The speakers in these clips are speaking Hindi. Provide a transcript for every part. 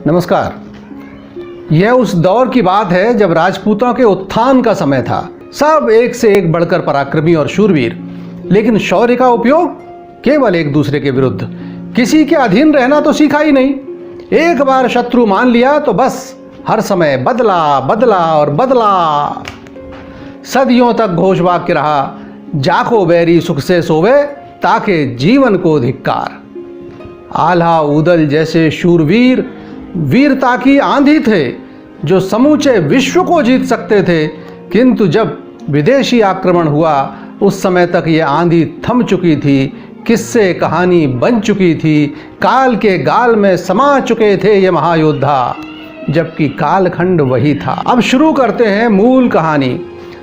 नमस्कार। यह उस दौर की बात है जब राजपूतों के उत्थान का समय था। सब एक से एक बढ़कर पराक्रमी और शूरवीर, लेकिन शौर्य का उपयोग केवल एक दूसरे के विरुद्ध। किसी के अधीन रहना तो सीखा ही नहीं। एक बार शत्रु मान लिया तो बस हर समय बदला बदला और बदला। सदियों तक घोषवाक्य रहा, जाको बैरी सुख से सोवे ताके जीवन को धिक्कार। आल्हा उदल जैसे शूरवीर वीरता की आंधी थे जो समूचे विश्व को जीत सकते थे, किंतु जब विदेशी आक्रमण हुआ उस समय तक ये आंधी थम चुकी थी, किस्से कहानी बन चुकी थी, काल के गाल में समा चुके थे ये महायोद्धा, जबकि कालखंड वही था। अब शुरू करते हैं मूल कहानी।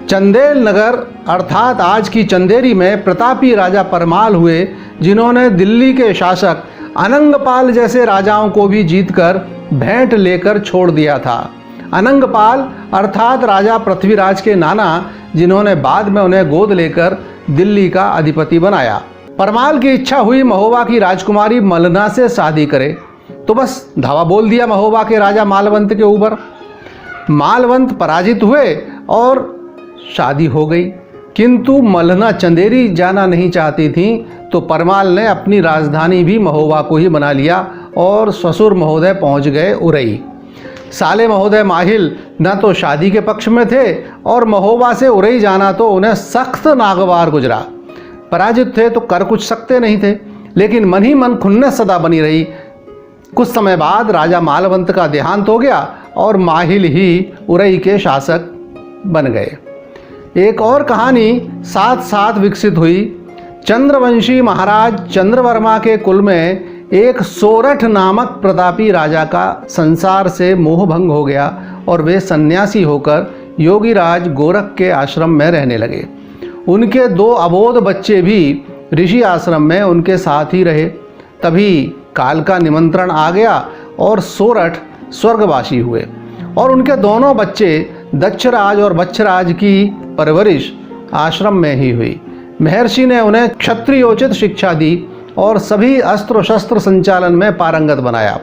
चंदेल नगर अर्थात आज की चंदेरी में प्रतापी राजा परमाल हुए, जिन्होंने दिल्ली के शासक अनंगपाल जैसे राजाओं को भी जीतकर भेंट लेकर छोड़ दिया था। अनंगपाल अर्थात राजा पृथ्वीराज के नाना, जिन्होंने बाद में उन्हें गोद लेकर दिल्ली का अधिपति बनाया। परमाल की इच्छा हुई महोबा की राजकुमारी मलना से शादी करे, तो बस धावा बोल दिया महोबा के राजा मालवंत के ऊपर। मालवंत पराजित हुए और शादी हो गई, किंतु मलना चंदेरी जाना नहीं चाहती थी, तो परमाल ने अपनी राजधानी भी महोबा को ही बना लिया और ससुर महोदय पहुंच गए उरई। साले महोदय माहिल न तो शादी के पक्ष में थे और महोबा से उरई जाना तो उन्हें सख्त नागवार गुजरा। पराजित थे तो कर कुछ सकते नहीं थे, लेकिन मन ही मन खुन्नस सदा बनी रही। कुछ समय बाद राजा मालवंत का देहांत हो गया और माहिल ही उरई के शासक बन गए। एक और कहानी साथ साथ विकसित हुई। चंद्रवंशी महाराज चंद्रवर्मा के कुल में एक सोरठ नामक प्रतापी राजा का संसार से मोह भंग हो गया और वे सन्यासी होकर योगीराज गोरख के आश्रम में रहने लगे। उनके 2 अबोध बच्चे भी ऋषि आश्रम में उनके साथ ही रहे। तभी काल का निमंत्रण आ गया और सोरठ स्वर्गवासी हुए और उनके दोनों बच्चे दक्षराज और बच्छराज की परवरिश आश्रम में ही हुई। महर्षि ने उन्हें क्षत्रियोचित शिक्षा दी और सभी अस्त्र शस्त्र संचालन में पारंगत बनाया।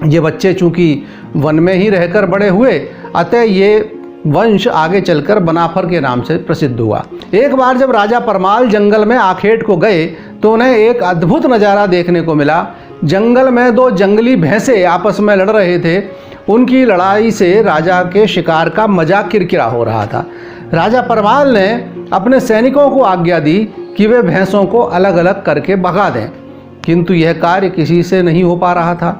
ये बच्चे चूंकि वन में ही रहकर बड़े हुए, अतः ये वंश आगे चलकर बनाफर के नाम से प्रसिद्ध हुआ। एक बार जब राजा परमाल जंगल में आखेट को गए तो उन्हें एक अद्भुत नज़ारा देखने को मिला। जंगल में 2 जंगली भैंसे आपस में लड़ रहे थे। उनकी लड़ाई से राजा के शिकार का मजाक किरकिरा हो रहा था। राजा परमाल ने अपने सैनिकों को आज्ञा दी कि वे भैंसों को अलग अलग करके भगा दें, किंतु यह कार्य किसी से नहीं हो पा रहा था।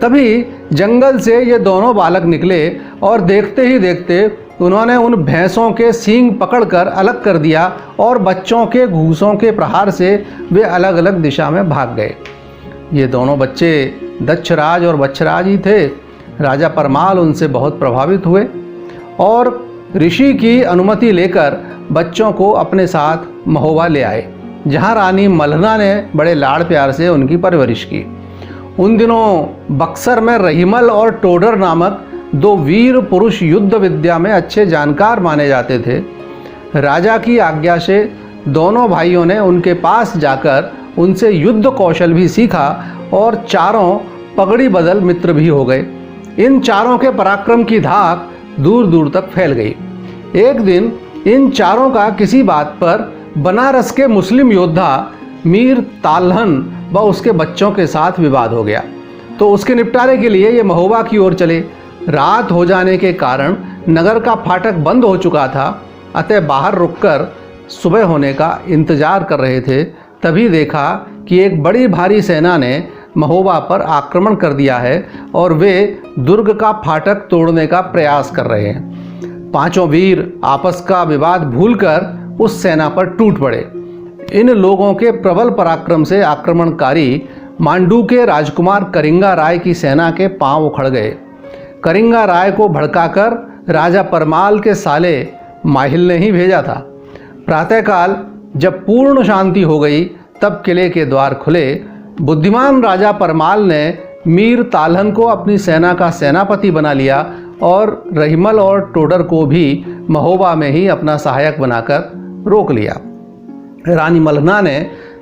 तभी जंगल से ये दोनों बालक निकले और देखते ही देखते उन्होंने उन भैंसों के सींग पकड़कर अलग कर दिया और बच्चों के घूंसों के प्रहार से वे अलग अलग दिशा में भाग गए। ये दोनों बच्चे दक्षराज और बच्छराज ही थे। राजा परमाल उनसे बहुत प्रभावित हुए और ऋषि की अनुमति लेकर बच्चों को अपने साथ महोबा ले आए, जहां रानी मलना ने बड़े लाड़ प्यार से उनकी परवरिश की। उन दिनों बक्सर में रहीमल और टोडर नामक 2 वीर पुरुष युद्ध विद्या में अच्छे जानकार माने जाते थे। राजा की आज्ञा से दोनों भाइयों ने उनके पास जाकर उनसे युद्ध कौशल भी सीखा और चारों पगड़ी बदल मित्र भी हो गए। इन चारों के पराक्रम की धाक दूर दूर तक फैल गई। एक दिन इन चारों का किसी बात पर बनारस के मुस्लिम योद्धा मीर ताल्हन व उसके बच्चों के साथ विवाद हो गया, तो उसके निपटारे के लिए ये महोबा की ओर चले। रात हो जाने के कारण नगर का फाटक बंद हो चुका था, अतः बाहर रुककर सुबह होने का इंतजार कर रहे थे। तभी देखा कि एक बड़ी भारी सेना ने महोबा पर आक्रमण कर दिया है और वे दुर्ग का फाटक तोड़ने का प्रयास कर रहे हैं। 5 वीर आपस का विवाद भूलकर उस सेना पर टूट पड़े। इन लोगों के प्रबल पराक्रम से आक्रमणकारी मांडू के राजकुमार करिंगा राय की सेना के पांव उखड़ गए। करिंगा राय को भड़काकर राजा परमाल के साले माहिल ने ही भेजा था। प्रातःकाल जब पूर्ण शांति हो गई तब किले के द्वार खुले। बुद्धिमान राजा परमाल ने मीर ताल्हन को अपनी सेना का सेनापति बना लिया और रहीमल और टोडर को भी महोबा में ही अपना सहायक बनाकर रोक लिया। रानी मलना ने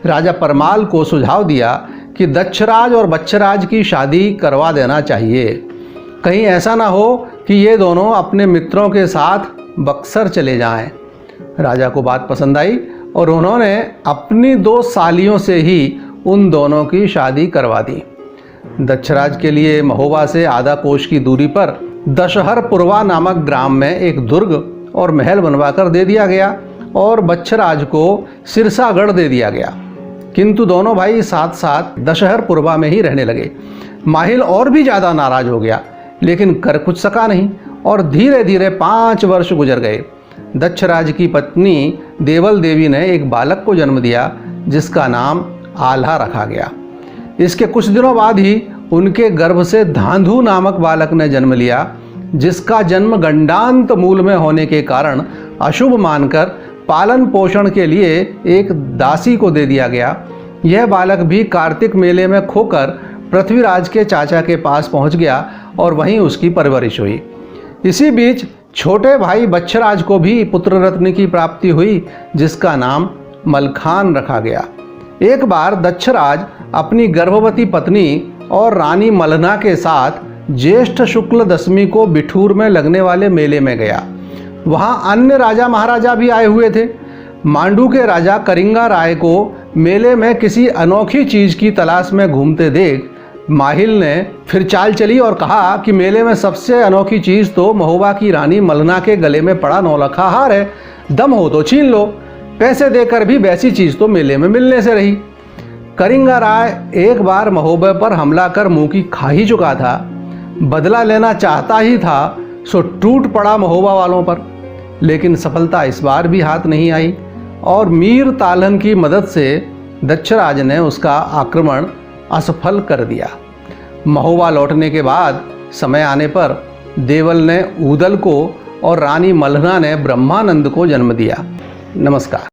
राजा परमाल को सुझाव दिया कि दक्षराज और बच्छराज की शादी करवा देना चाहिए, कहीं ऐसा ना हो कि ये दोनों अपने मित्रों के साथ बक्सर चले जाएं। राजा को बात पसंद आई और उन्होंने अपनी 2 सालियों से ही उन दोनों की शादी करवा दी। दक्षराज के लिए महोबा से आधा कोस की दूरी पर दशहरपुरवा नामक ग्राम में एक दुर्ग और महल बनवाकर दे दिया गया और बच्छराज को सिरसागढ़ दे दिया गया। किंतु दोनों भाई साथ साथ दशहरपुरवा में ही रहने लगे। माहिल और भी ज़्यादा नाराज हो गया, लेकिन कर कुछ सका नहीं और धीरे धीरे 5 वर्ष गुजर गए। दक्षराज की पत्नी देवल देवी ने एक बालक को जन्म दिया जिसका नाम आल्हा रखा गया। इसके कुछ दिनों बाद ही उनके गर्भ से धांधु नामक बालक ने जन्म लिया, जिसका जन्म गंडांत मूल में होने के कारण अशुभ मानकर पालन पोषण के लिए एक दासी को दे दिया गया। यह बालक भी कार्तिक मेले में खोकर पृथ्वीराज के चाचा के पास पहुंच गया और वहीं उसकी परवरिश हुई। इसी बीच छोटे भाई बच्छराज को भी पुत्र रत्न की प्राप्ति हुई, जिसका नाम मलखान रखा गया। एक बार दक्षराज अपनी गर्भवती पत्नी और रानी मलना के साथ ज्येष्ठ शुक्ल दशमी को बिठूर में लगने वाले मेले में गया। वहां अन्य राजा महाराजा भी आए हुए थे। मांडू के राजा करिंगा राय को मेले में किसी अनोखी चीज की तलाश में घूमते देख माहिल ने फिर चाल चली और कहा कि मेले में सबसे अनोखी चीज तो महोबा की रानी मलना के गले में पड़ा 9 लखा हार है, दम हो तो छीन लो, पैसे देकर भी वैसी चीज तो मेले में मिलने से रही। करिंगा राय एक बार महोबे पर हमला कर मुंह की खा ही चुका था, बदला लेना चाहता ही था, सो टूट पड़ा महोबा वालों पर। लेकिन सफलता इस बार भी हाथ नहीं आई और मीर तालहन की मदद से दक्षराज ने उसका आक्रमण असफल कर दिया। महोबा लौटने के बाद समय आने पर देवल ने ऊदल को और रानी मलना ने ब्रह्मानंद को जन्म दिया। नमस्कार।